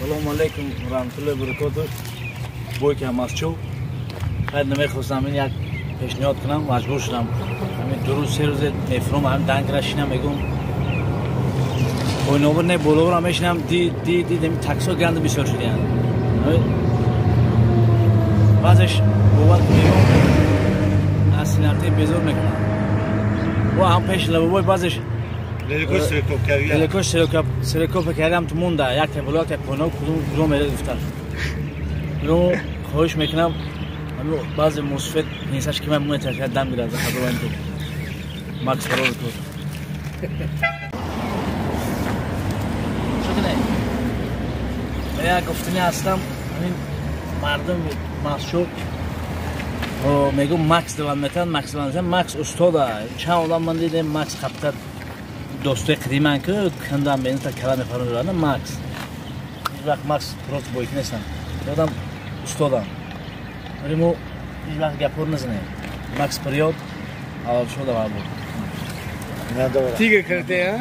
سلام علیکم و رحمت الله و برکاته. بوی که مسچو خیلی نمیخواستم این یک پیشنهاد کنم، مجبور شدم همین دو روز سه روز میفرم هم دنگ رشینم میگم پویناور نه بولور هم میشینم دیدم تاکسا گند بسیار شده یعنی بعضش بابت میگم اصلیتی بزرگ میکنم و هم پیش لبوی بعضش لیکوش سرکوب کردم تو مونده یک تبلوک یک پونو کدوم میره دفتر رو خواهش میکنم بعضی مصفت نیستش که من مونده دم میره از خدا این تو مکس فرار تو شکنه یک گفتنی هستم همین مردم ماسشو میگم مکس دوام میتن مکس استاده چند آدم من دیدم مکس خبتر دوستای قدیمی که کندم به این تا کلام می‌فرمایند مکس هیچ وقت مکس پروت بویک نیستم یادم استادم ولی مو هیچ وقت گپور نزنیم مکس پریود اول شده و بود دیگه کرده ها